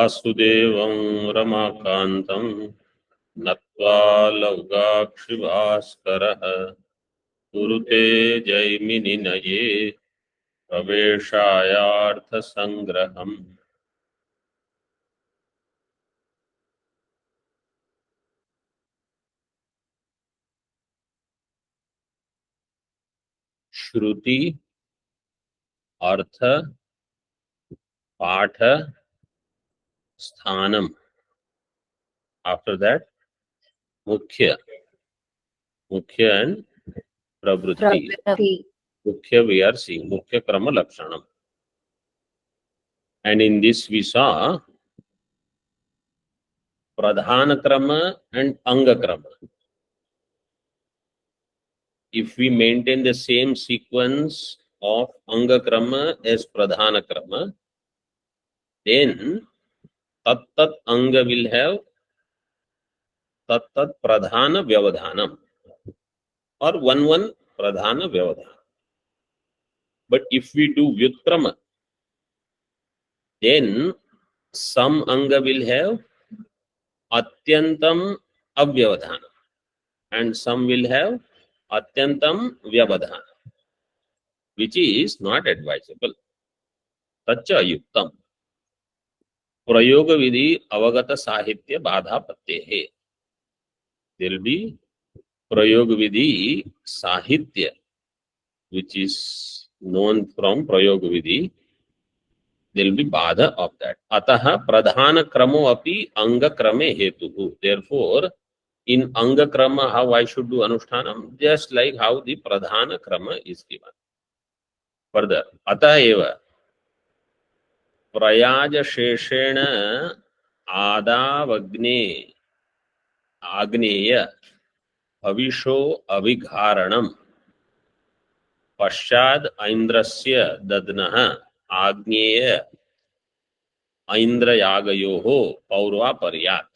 वासुदेवं रमाकान्तं नत्वा लौगाक्षिभास्करः कुरुते जैमिनिनये प्रवेशायार्थसङ्ग्रहम्। श्रुति अर्थ पाठ स्थानम, आफ्टर दैट मुख्य, मुख्य एंड प्रवृत्ति। मुख्य we are seeing मुख्य क्रम लक्षणम, and in this we saw pradhana krama and anga krama. If we maintain the same sequence of anga krama as pradhana krama, then tat tat anga will have tat tat pradhana vyavadhanam, or one pradhana vyavadhanam. But if we do vyutkrama, then some anga will have atyantam avyavadhanam and some will have atyantam vyavadhanam, which is not advisable. Tacha yuktam. Prayoga vidhi avagata sahitya badha pattehe. There will be prayoga vidhi sahitya, which is known from prayoga vidhi. There will be badha of that. Ataha pradhana kramo api anga krame hetuhu. Therefore, in anga krama, how I should do anushtanam, just like how the pradhana krama is given. Further, atah eva प्रयाज शेषेण आदावग्ने आग्नेय हविषो अभिघारणम पश्चाद ऐन्द्रस्य ददनः आग्नेय ऐन्द्रयागयोः पौर्वापर्यात्.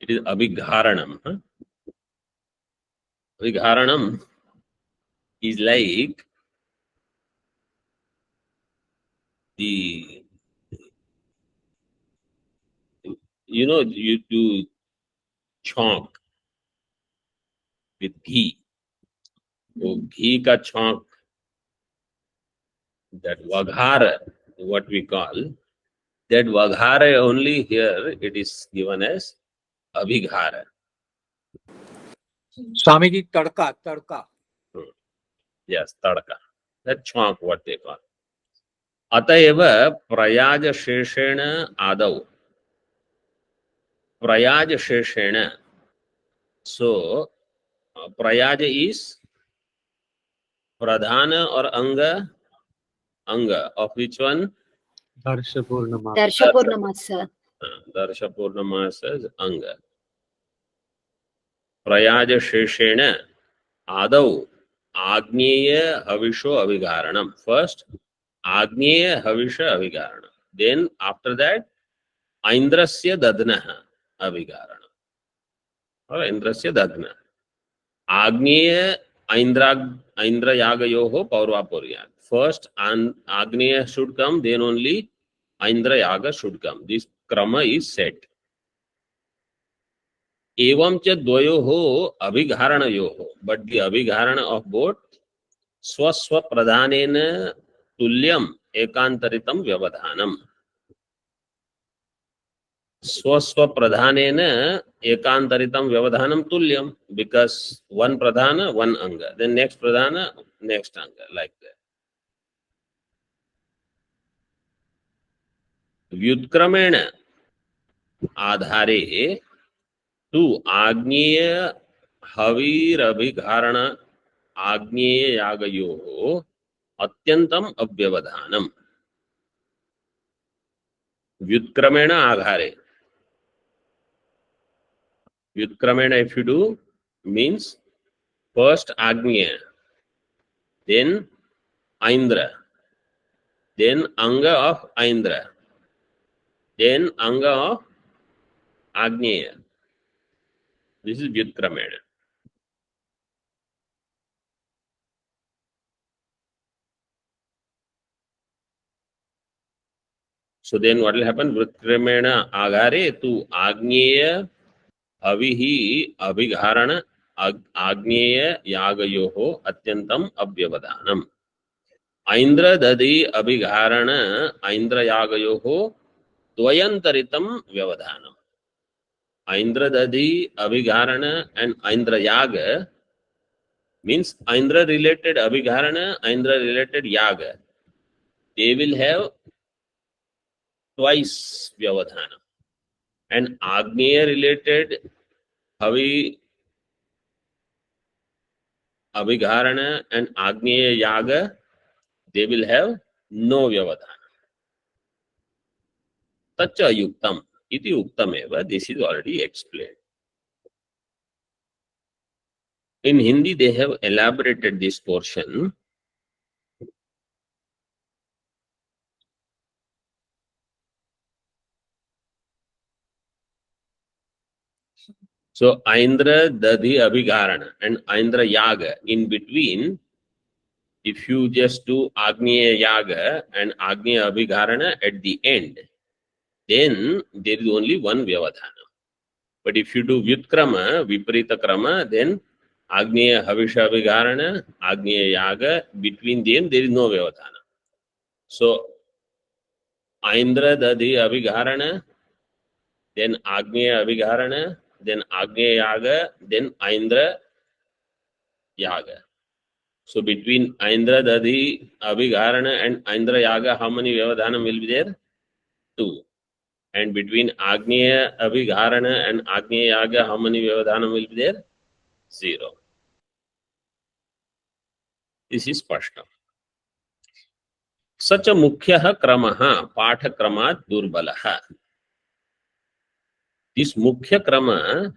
It is abhigharanam. Abhigharanam is like the, you do chonk with ghee. So ghee ka chonk, that vaghara, what we call, that vaghara only here it is given as abhighara. Swami ji, tadka, tadka. Yes, tadka. That chonk, what they call. Atayeva prayaj sheshena adau. Prayaj sheshena. So, prayaj is pradhana or anga? Anga. Of which one? Darsha Purnama. Darsha Purnamasa. Darsha Purnamasa is anga. Prayaj sheshena adau. Agneya havisho avigaranam. First, Agneya havisha avigaranam. Then, after that, Aindrasya dadnaha avigaranam. Or Aindrasya dadna. Agneya Indra Yagayoho Paurvapuryan. First, Agneya should come, then only Indra Yaga should come. This krama is set. Evam cha dvayoho abhigharanayoho. But the abhigharana of both swaswa pradhanena tulyam ekantaritam vyavadhanam. Swaswa pradhanena ekantaritam vyavadhanam tulyam, because one pradhana, one anga, then next pradhana, next anga, like that. व्युत्क्रमेण आधारे तु आग्नेय हविरभिघारण आग्नेय यागयोः अत्यंतम अव्यवधानम. व्युत्क्रमेण आधारे. Vyutkrameena, if you do, means first Agnya, then Aindra, then Anga of Aindra, then Anga of Agneya. This is Vyutkrameena. So then what will happen? Vritkramena agare tu agneya avihi abhigarana agneya yagayoho atyantam avyavadhanam. Aindra dadi abhigarana aindra yagayoho dvayantaritam vyavadhanam. Aindra dadi abhigarana and Aindra yaga means Aindra related abhigarana, Aindra related yaga. They will have twice vyavadhana. And Agneya related abhigarana and Agneya yaga, they will have no vyavadhana. Tacha yuktam. Iti uktameva. This is already explained. In Hindi, they have elaborated this portion. So, Aindra Dadi Abhigarana and Aindra Yaga, in between, if you just do Agneya Yaga and Agneya Abhigarana at the end, then there is only one Vyavadhana. But if you do Vyutkrama, Viparita Krama, then Agneya Havisha Abhigarana, Agneya Yaga, between them there is no Vyavadhana. So, Aindra Dadi Abhigarana, then Agneya Abhigarana, then Agneya Yaga, then Aindra Yaga. So between Aindra Dadi Abhigarana and Aindra Yaga, how many Vyavadhanam will be there? 2. And between Agneya Abhigarana and Agneya Yaga, how many Vyavadhanam will be there? 0. This is Spashta. Such a Mukhyaha Kramaha Patha Kramat Durbalaha. This Mukhya Krama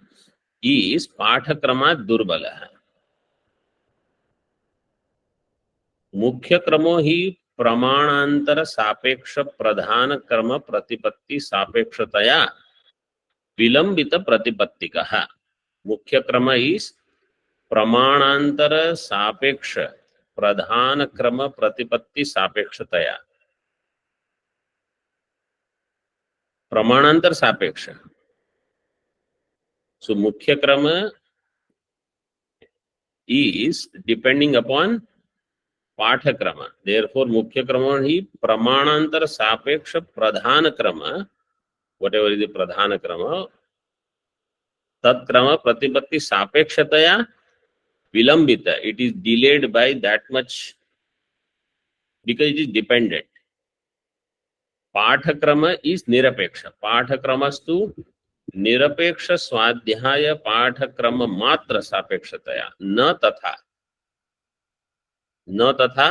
is Patha Kramat Durbalaha. मुख्य क्रमो ही प्रमाणांतर सापेक्ष प्रधान क्रम प्रतिपत्ति सापेक्षतया विलंबित प्रतिपत्तिकः. मुख्य क्रम is प्रमाणांतर सापेक्ष प्रधान क्रम प्रतिपत्ति सापेक्षतया. प्रमाणांतर सापेक्ष. So मुख्य क्रम is depending upon पाठक्रम. Therefore मुख्य क्रम ही प्रमाणांतर सापेक्ष प्रधान क्रम, whatever is the प्रधान क्रम, तत्क्रम प्रतिपत्ति सापेक्षतया विलंबित. It is delayed by that much because it is dependent. पाठक्रम is निरपेक्ष. पाठक्रमस्तु निरपेक्ष स्वाध्याय पाठक्रम मात्र सापेक्षतया. न तथा. न तथा.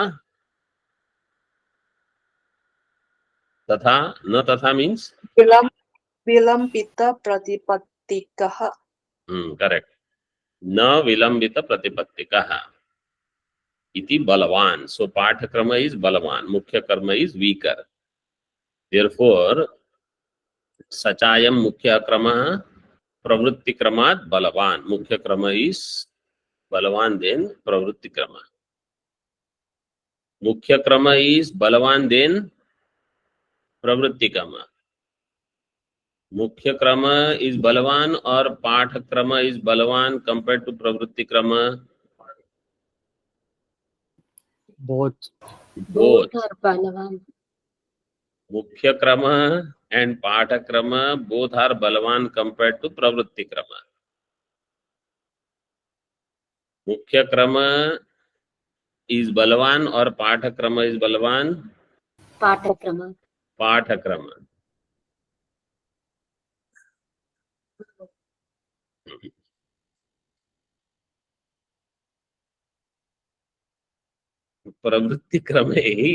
तथा न तथा means विलंबित प्रतिपत्तिकः. करेक्ट. न विलंबित प्रतिपत्तिकः इति बलवान. So पाठक्रम is बलवान, मुख्य कर्म is weaker. Therefore सचायम मुख्य क्रम प्रवृत्ति क्रमात् बलवान. मुख्य क्रम is बलवान देन प्रवृत्ति क्रम. मुख्य क्रम is बलवान देन प्रवृत्ति क्रम. मुख्य क्रम is बलवान और पाठ क्रम is बलवान compared to प्रवृत्ति क्रम. Both. are balavan. मुख्य क्रम and पाठ क्रम both are बलवान compared to प्रवृत्ति क्रम. मुख्य क्रम is बलवान और पाठ क्रम is बलवान. पाठक्रम. पाठ क्रम. प्रवृत्ति क्रमे ही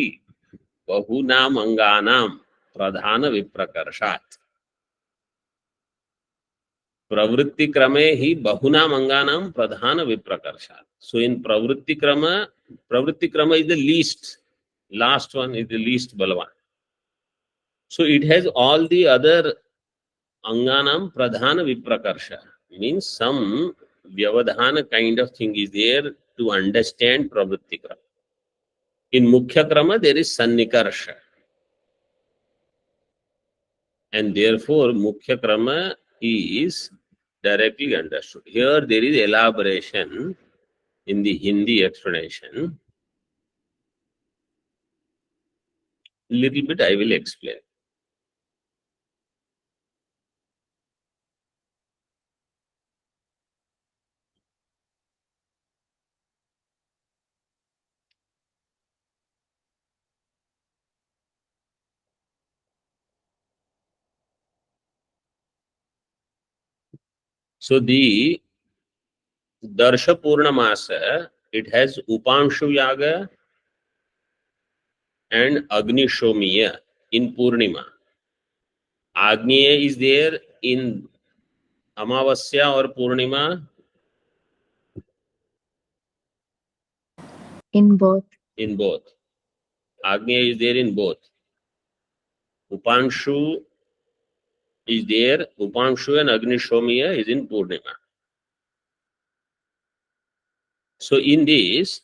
बहुनाम अंगानाम प्रधान विप्रकर्षात्. प्रवृत्ति क्रमे ही बहुनाम अंगानाम प्रधान विप्रकर्षात्. So in प्रवृत्ति क्रम is the least, last one is the least balavan. So it has all the other anganam pradhana viprakarsha, means some vyavadhana kind of thing is there to understand pravritti krama. In mukhya krama there is sannikarsha. and therefore Mukhya Krama is directly understood. Here there is elaboration in the Hindi explanation. Little bit I will explain. So the Darsha Purnamasa, it has Upanshu Yaga and Agni Shomiya in Purnima. Agniya is there in Amavasya or Purnima? In both. In both. Agniya is there in both. Upanshu is there. Upanshu and Agni Shomiya is in Purnima. So in this,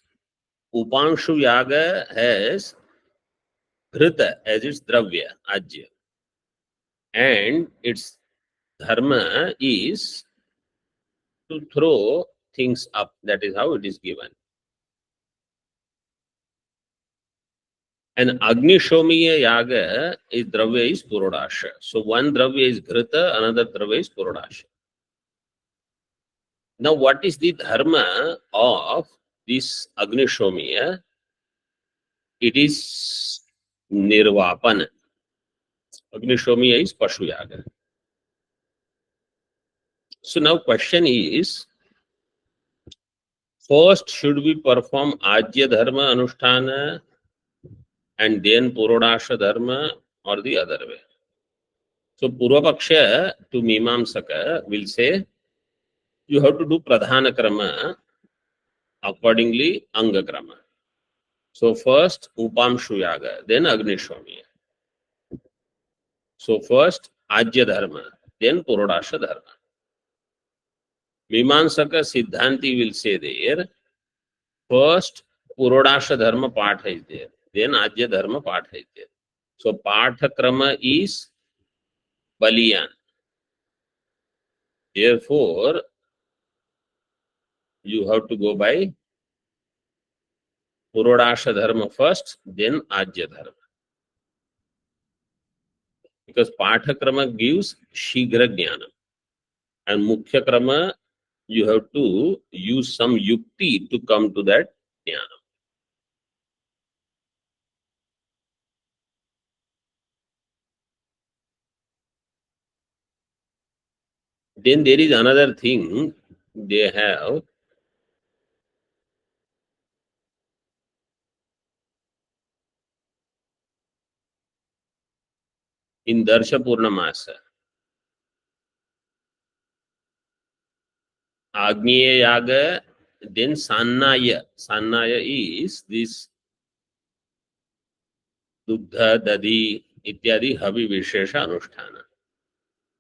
Upanshu Yaga has Ghrita as its Dravya, Ajya. And its dharma is to throw things up. That is how it is given. And Agni Shomiya Yaga is Dravya is Purodasha. So one Dravya is Ghrita, another Dravya is Purodasha. Now what is the dharma of this Agni Shomiya? It is Nirvapana. Agni Shomiya is Pashu Yaga. So now question is, first should we perform Ajya Dharma Anusthana and then Purodasha Dharma or the other way? So Purvapaksha to Mimamsaka will say, you have to do Pradhana Krama, accordingly Anga Krama. So first Upamshu Yaga, then Agni Shomiya. So first Ajya Dharma, then Purodasha Dharma. Mimamsaka Siddhanti will say there, first Purodasha Dharma Patha is there, then Ajya Dharma Patha is there. So Patha Krama is Baliyan. Therefore, you have to go by Purodasha Dharma first, then Ajya Dharma. Because Patha Krama gives Shigra Jnana. And Mukhya Krama, you have to use some yukti to come to that Jnana. Then there is another thing they have. In Darsha Purnamasa, Agniya Yaga, then Sannaya. Sannaya is this Dugdha, Dadi, Ityadi, Havi Vishesha Anusthana.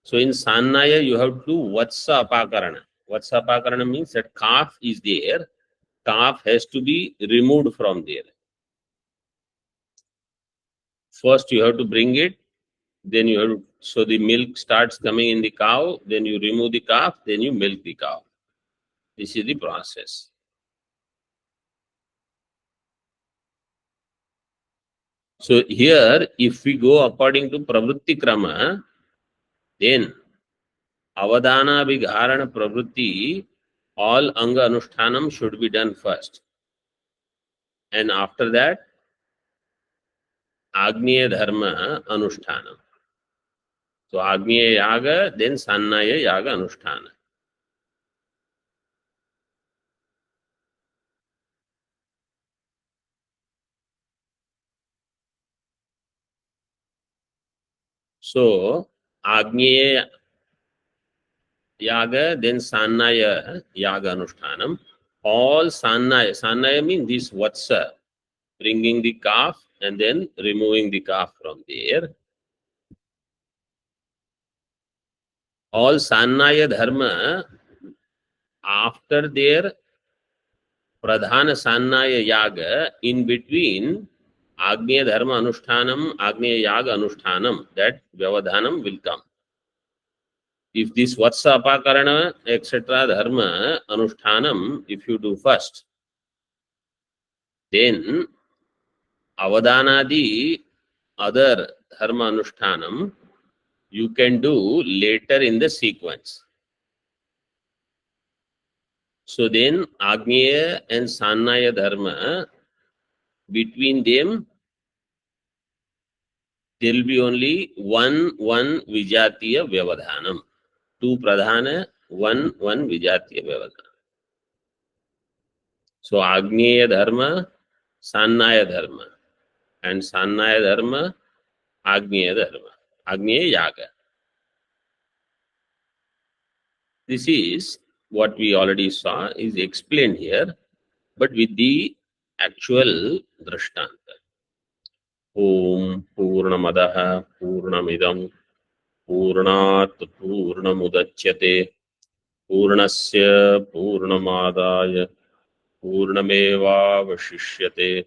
So in Sannaya, you have to do Vatsa Apakarana. Vatsa Apakarana means that calf is there. Calf has to be removed from there. First, you have to bring it. Then you have to, so the milk starts coming in the cow. Then you remove the calf. Then you milk the cow. This is the process. So here, if we go according to Pravritti Krama, then Avadana Vigharana Pravritti, all Anga Anushtanam should be done first. And after that, Agniya Dharma Anushtanam. So Agniya Yaga, then Sannaya Yaga Anushtana. So Agniya Yaga, then Sannaya Yaga Anushtanam. All Sannaya means this Vatsa, bringing the calf and then removing the calf from there. All Sannaya Dharma, after their Pradhana Sannaya Yaga, in between Agneya dharma anushtanam, Agneya yaga anushtanam, that vyavadhanam will come. If this vatsa apakarana, etc. dharma anushtanam, if you do first, then avadhanadi, other dharma anushtanam, you can do later in the sequence. So then Agneya and Sannaya dharma, between them, there will be only one Vijatiya Vyavadhanam. Two Pradhana, one Vijatiya Vyavadhanam. So Agneya dharma, Sannaya dharma, and Sannaya dharma, Agneya dharma, Agneya yaga. This is what we already saw, is explained here, but with the actual drishtanta. Om Purnamadaha Purnamidam Purnat Purnamudachyate Purnasya Purnamadaya Purnamevavashishyate.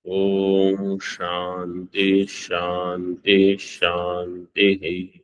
Om Shanti Shanti Shanti.